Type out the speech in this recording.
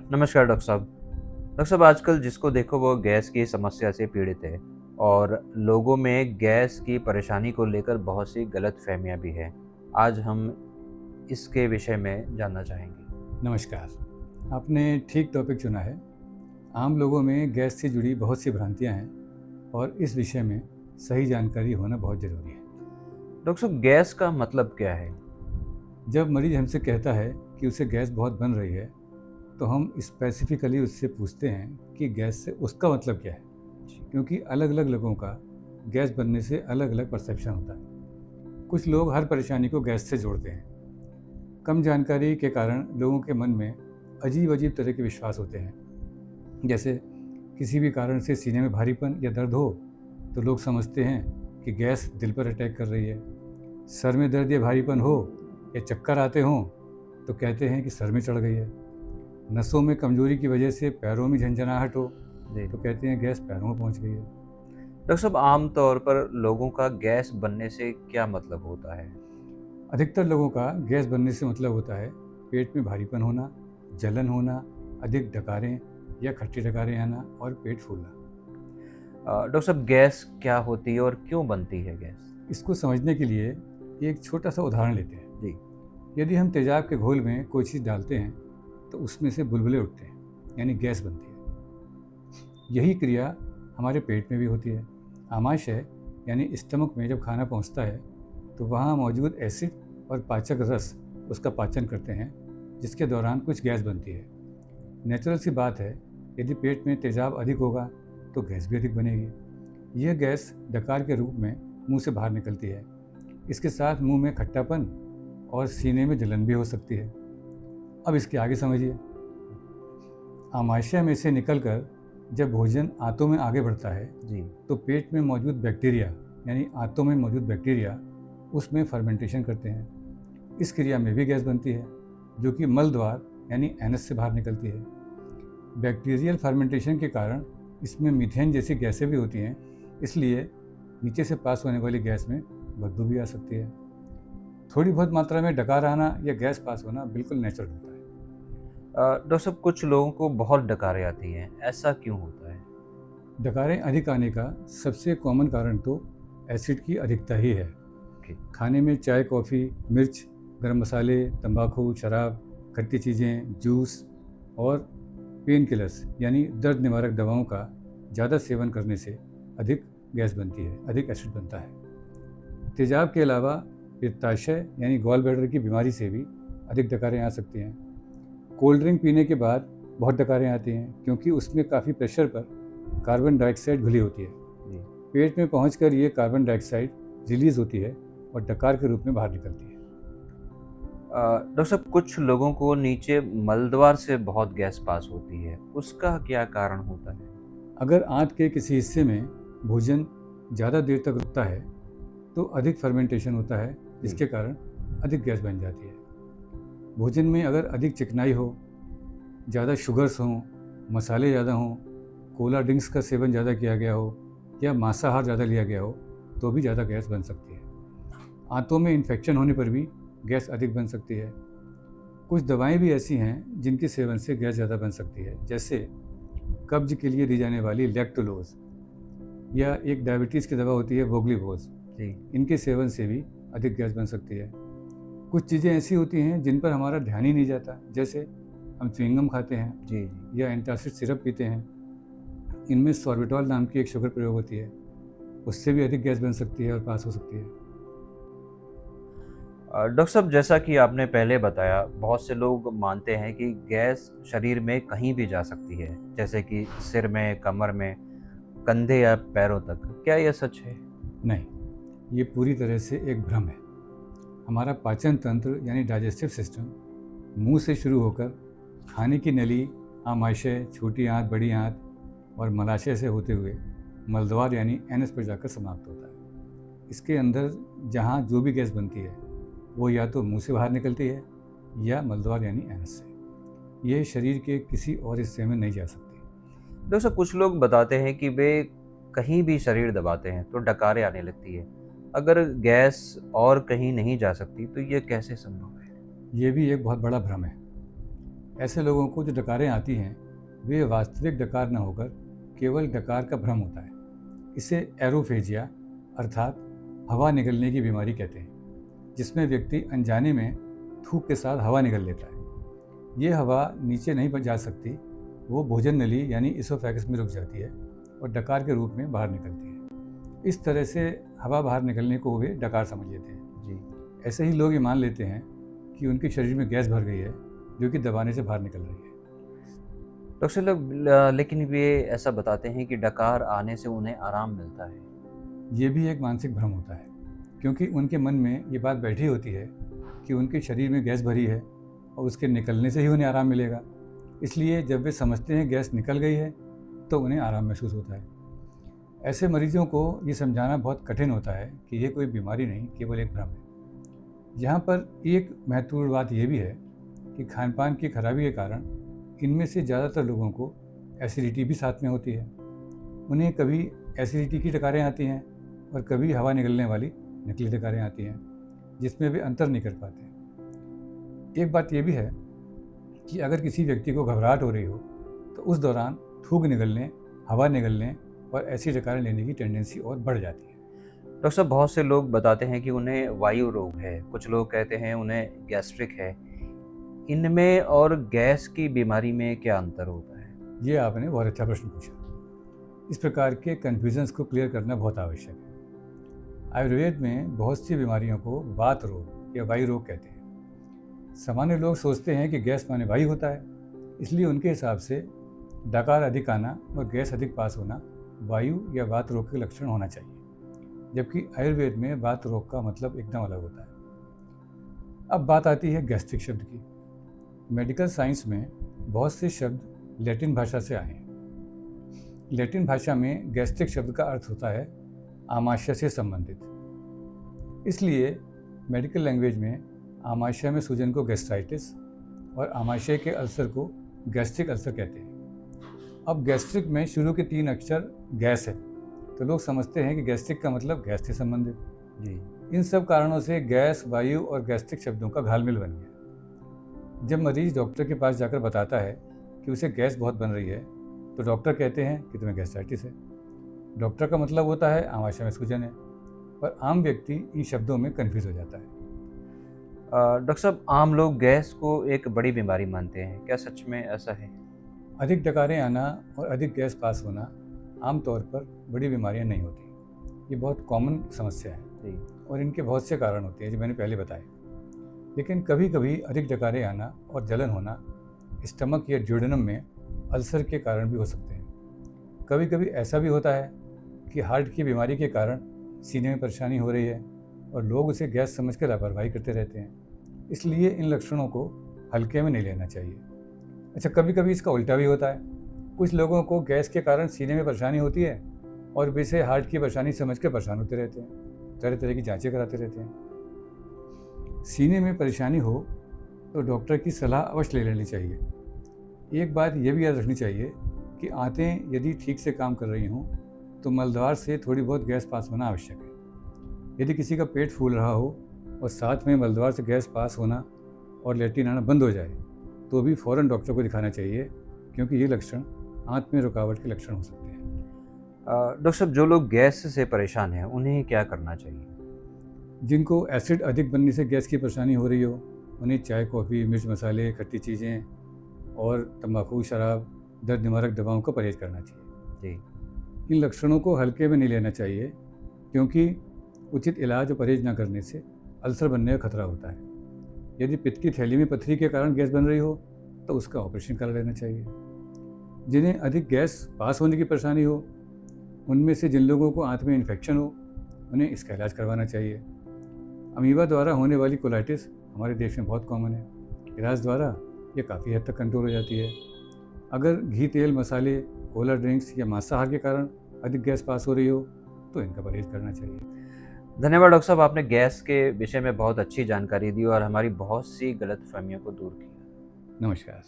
नमस्कार डॉक्टर साहब। डॉक्टर साहब, आजकल जिसको देखो वो गैस की समस्या से पीड़ित है और लोगों में गैस की परेशानी को लेकर बहुत सी गलतफ़हमियाँ भी हैं। आज हम इसके विषय में जानना चाहेंगे। नमस्कार। आपने ठीक टॉपिक चुना है। आम लोगों में गैस से जुड़ी बहुत सी भ्रांतियां हैं और इस विषय में सही जानकारी होना बहुत ज़रूरी है। डॉक्टर साहब, गैस का मतलब क्या है? जब मरीज हमसे कहता है कि उसे गैस बहुत बन रही है, तो हम स्पेसिफिकली उससे पूछते हैं कि गैस से उसका मतलब क्या है, जी। क्योंकि अलग अलग लोगों का गैस बनने से अलग अलग परसेप्शन होता है। कुछ लोग हर परेशानी को गैस से जोड़ते हैं। कम जानकारी के कारण लोगों के मन में अजीब अजीब तरह के विश्वास होते हैं। जैसे किसी भी कारण से सीने में भारीपन या दर्द हो तो लोग समझते हैं कि गैस दिल पर अटैक कर रही है। सर में दर्द या भारीपन हो या चक्कर आते हों तो कहते हैं कि सर में चढ़ गई है। नसों में कमजोरी की वजह से पैरों में झंझनाहट हो जी। तो कहते हैं गैस पैरों में पहुंच गई है। डॉक्टर साहब, आम तौर पर लोगों का गैस बनने से क्या मतलब होता है? अधिकतर लोगों का गैस बनने से मतलब होता है पेट में भारीपन होना, जलन होना, अधिक डकारें या खट्टी डकारें आना और पेट फूलना। डॉक्टर साहब, गैस क्या होती है और क्यों बनती है गैस? इसको समझने के लिए एक छोटा सा उदाहरण लेते हैं। जी। यदि हम तेजाब के घोल में कोई चीज़ डालते हैं तो उसमें से बुलबुले उठते हैं, यानी गैस बनती है। यही क्रिया हमारे पेट में भी होती है। आमाशय यानी स्टमक में जब खाना पहुंचता है तो वहाँ मौजूद एसिड और पाचक रस उसका पाचन करते हैं, जिसके दौरान कुछ गैस बनती है। नेचुरल सी बात है, यदि पेट में तेजाब अधिक होगा तो गैस भी अधिक बनेगी। यह गैस डकार के रूप में मुंह से बाहर निकलती है। इसके साथ मुंह में खट्टापन और सीने में जलन भी हो सकती है। अब इसके आगे समझिए। आमाशय में से निकलकर जब भोजन आंतों में आगे बढ़ता है जी। तो पेट में मौजूद बैक्टीरिया यानी आंतों में मौजूद बैक्टीरिया उसमें फर्मेंटेशन करते हैं। इस क्रिया में भी गैस बनती है, जो कि मल द्वार यानी एनस से बाहर निकलती है। बैक्टीरियल फर्मेंटेशन के कारण इसमें मीथेन जैसी गैसें भी होती हैं, इसलिए नीचे से पास होने वाली गैस में बदबू भी आ सकती है। थोड़ी बहुत मात्रा में डकार आना या गैस पास होना बिल्कुल नेचुरल होता है। डॉक्टर साहब, कुछ लोगों को बहुत डकारें आती हैं, ऐसा क्यों होता है? डकारें अधिक आने का सबसे कॉमन कारण तो एसिड की अधिकता ही है। ओके। खाने में चाय, कॉफ़ी, मिर्च, गरम मसाले, तंबाकू, शराब, खट्टी चीज़ें, जूस और पेन किलर्स यानी दर्द निवारक दवाओं का ज़्यादा सेवन करने से अधिक गैस बनती है, अधिक एसिड बनता है। तेजाब के अलावा पित्ताशय यानी गॉल ब्लैडर की बीमारी से भी अधिक डकारें आ सकती हैं। कोल्ड ड्रिंक पीने के बाद बहुत डकारें आती हैं, क्योंकि उसमें काफ़ी प्रेशर पर कार्बन डाइऑक्साइड घुली होती है। जी। पेट में पहुंचकर ये कार्बन डाइऑक्साइड रिलीज होती है और डकार के रूप में बाहर निकलती है। डॉक्टर साहब, कुछ लोगों को नीचे मलद्वार से बहुत गैस पास होती है, उसका क्या कारण होता है? अगर आंत के किसी हिस्से में भोजन ज़्यादा देर तक रुकता है तो अधिक फर्मेंटेशन होता है, जिसके कारण अधिक गैस बन जाती है। भोजन में अगर अधिक चिकनाई हो, ज़्यादा शुगर्स हों, मसाले ज़्यादा हों, कोला ड्रिंक्स का सेवन ज़्यादा किया गया हो या मांसाहार ज़्यादा लिया गया हो तो भी ज़्यादा गैस बन सकती है। आंतों में इन्फेक्शन होने पर भी गैस अधिक बन सकती है। कुछ दवाएं भी ऐसी हैं जिनके सेवन से गैस ज़्यादा बन सकती है, जैसे कब्ज के लिए दी जाने वाली लैक्टोलोज या एक डायबिटीज़ की दवा होती है वोग्लिबोज। जी। इनके सेवन से भी अधिक गैस बन सकती है। कुछ चीज़ें ऐसी होती हैं जिन पर हमारा ध्यान ही नहीं जाता, जैसे हम च्युइंगम खाते हैं जी। जी। या एंटासिड सिरप पीते हैं। इनमें सॉर्बिटॉल नाम की एक शुगर प्रयोग होती है, उससे भी अधिक गैस बन सकती है और पास हो सकती है। डॉक्टर साहब, जैसा कि आपने पहले बताया, बहुत से लोग मानते हैं कि गैस शरीर में कहीं भी जा सकती है, जैसे कि सिर में, कमर में, कंधे या पैरों तक। क्या यह सच है? नहीं, ये पूरी तरह से एक भ्रम है। हमारा पाचन तंत्र यानी डाइजेस्टिव सिस्टम मुंह से शुरू होकर खाने की नली, आमाशय, छोटी आंत, बड़ी आंत और मलाशय से होते हुए मलद्वार यानी एनस पर जाकर समाप्त होता है। इसके अंदर जहाँ जो भी गैस बनती है वो या तो मुंह से बाहर निकलती है या मलद्वार यानी एनस से। यह शरीर के किसी और हिस्से में नहीं जा सकती। डॉक्टर साहब, कुछ लोग बताते हैं कि वे कहीं भी शरीर दबाते हैं तो डकारें आने लगती है। अगर गैस और कहीं नहीं जा सकती तो ये कैसे संभव है? ये भी एक बहुत बड़ा भ्रम है। ऐसे लोगों को जो डकारें आती हैं वे वास्तविक डकार न होकर केवल डकार का भ्रम होता है। इसे एरोफेजिया अर्थात हवा निकलने की बीमारी कहते हैं, जिसमें व्यक्ति अनजाने में थूक के साथ हवा निकल लेता है। ये हवा नीचे नहीं जा सकती, वो भोजन नली यानी इसोफेगस में रुक जाती है और डकार के रूप में बाहर निकलती है। इस तरह से हवा बाहर निकलने को वे डकार समझ लेते हैं। जी। ऐसे ही लोग ये मान लेते हैं कि उनके शरीर में गैस भर गई है जो कि दबाने से बाहर निकल रही है। डॉक्टर लोग लेकिन वे ऐसा बताते हैं कि डकार आने से उन्हें आराम मिलता है। ये भी एक मानसिक भ्रम होता है, क्योंकि उनके मन में ये बात बैठी होती है कि उनके शरीर में गैस भरी है और उसके निकलने से ही उन्हें आराम मिलेगा। इसलिए जब वे समझते हैं गैस निकल गई है तो उन्हें आराम महसूस होता है। ऐसे मरीजों को ये समझाना बहुत कठिन होता है कि ये कोई बीमारी नहीं, केवल एक भ्रम है। यहाँ पर एक महत्वपूर्ण बात यह भी है कि खान पान की खराबी के कारण इनमें से ज़्यादातर लोगों को एसिडिटी भी साथ में होती है। उन्हें कभी एसिडिटी की डकारें आती हैं और कभी हवा निकलने वाली नकली डकारें आती हैं, जिसमें वे अंतर नहीं कर पाते। एक बात यह भी है कि अगर किसी व्यक्ति को घबराहट हो रही हो तो उस दौरान थूक निकलने, हवा निकलने और ऐसी डकारें लेने की टेंडेंसी और बढ़ जाती है। डॉक्टर साहब, बहुत से लोग बताते हैं कि उन्हें वायु रोग है, कुछ लोग कहते हैं उन्हें गैस्ट्रिक है। इनमें और गैस की बीमारी में क्या अंतर होता है? ये आपने बहुत अच्छा प्रश्न पूछा। इस प्रकार के कन्फ्यूजन्स को क्लियर करना बहुत आवश्यक है। आयुर्वेद में बहुत सी बीमारियों को वात रोग या वायु रोग कहते हैं। सामान्य लोग सोचते हैं कि गैस माने वायु होता है, इसलिए उनके हिसाब से डकार अधिक आना और गैस अधिक पास होना वायु या वात रोग के लक्षण होना चाहिए, जबकि आयुर्वेद में वात रोग का मतलब एकदम अलग होता है। अब बात आती है गैस्ट्रिक शब्द की। मेडिकल साइंस में बहुत से शब्द लैटिन भाषा से आए हैं। लैटिन भाषा में गैस्ट्रिक शब्द का अर्थ होता है आमाशय से संबंधित। इसलिए मेडिकल लैंग्वेज में आमाशय में सूजन को गैस्ट्राइटिस और आमाशय के अल्सर को गैस्ट्रिक अल्सर कहते हैं। अब गैस्ट्रिक में शुरू के 3 अक्षर गैस है, तो लोग समझते हैं कि गैस्ट्रिक का मतलब गैस से संबंधित। जी। इन सब कारणों से गैस, वायु और गैस्ट्रिक शब्दों का घालमेल बन गया। जब मरीज डॉक्टर के पास जाकर बताता है कि उसे गैस बहुत बन रही है, तो डॉक्टर कहते हैं कि तुम्हें गैस्ट्राइटिस है। डॉक्टर का मतलब होता है आमाशय में सूजन है, पर आम व्यक्ति इन शब्दों में कन्फ्यूज हो जाता है। डॉक्टर साहब, आम लोग गैस को एक बड़ी बीमारी मानते हैं, क्या सच में ऐसा है? अधिक डकारें आना और अधिक गैस पास होना आमतौर पर बड़ी बीमारियां नहीं होती। ये बहुत कॉमन समस्या है जी। और इनके बहुत से कारण होते हैं जो मैंने पहले बताए। लेकिन कभी कभी अधिक डकारें आना और जलन होना स्टमक या ड्यूडेनम में अल्सर के कारण भी हो सकते हैं। कभी कभी ऐसा भी होता है कि हार्ट की बीमारी के कारण सीने में परेशानी हो रही है और लोग उसे गैस समझ कर लापरवाही करते रहते हैं। इसलिए इन लक्षणों को हल्के में नहीं लेना चाहिए। अच्छा, कभी कभी इसका उल्टा भी होता है। कुछ लोगों को गैस के कारण सीने में परेशानी होती है और वे इसे हार्ट की परेशानी समझ कर परेशान होते रहते हैं, तरह तरह की जांचें कराते रहते हैं। सीने में परेशानी हो तो डॉक्टर की सलाह अवश्य ले लेनी चाहिए। एक बात यह भी याद रखनी चाहिए कि आंतें यदि ठीक से काम कर रही हों तो मलद्वार से थोड़ी बहुत गैस पास होना आवश्यक है। यदि किसी का पेट फूल रहा हो और साथ में मलद्वार से गैस पास होना और लेट्रिन आना बंद हो जाए तो भी फ़ौरन डॉक्टर को दिखाना चाहिए, क्योंकि ये लक्षण आंत में रुकावट के लक्षण हो सकते हैं। डॉक्टर साहब, जो लोग गैस से परेशान हैं उन्हें क्या करना चाहिए? जिनको एसिड अधिक बनने से गैस की परेशानी हो रही हो, उन्हें चाय, कॉफ़ी, मिर्च मसाले, खट्टी चीज़ें और तंबाकू, शराब, दर्द निवारक दवाओं का परहेज करना चाहिए। जी। इन लक्षणों को हल्के में नहीं लेना चाहिए, क्योंकि उचित इलाज और परहेज न करने से अल्सर बनने का खतरा होता है। यदि पित्त की थैली में पथरी के कारण गैस बन रही हो तो उसका ऑपरेशन करा लेना चाहिए। जिन्हें अधिक गैस पास होने की परेशानी हो, उनमें से जिन लोगों को आंत में इन्फेक्शन हो, उन्हें इसका इलाज करवाना चाहिए। अमीबा द्वारा होने वाली कोलाइटिस हमारे देश में बहुत कॉमन है। इलाज द्वारा ये काफ़ी हद तक कंट्रोल हो जाती है। अगर घी, तेल, मसाले, कोला ड्रिंक्स या मांसाहार के कारण अधिक गैस पास हो रही हो तो इनका परहेज करना चाहिए। धन्यवाद डॉक्टर साहब, आपने गैस के विषय में बहुत अच्छी जानकारी दी और हमारी बहुत सी गलतफहमियों को दूर किया। नमस्कार।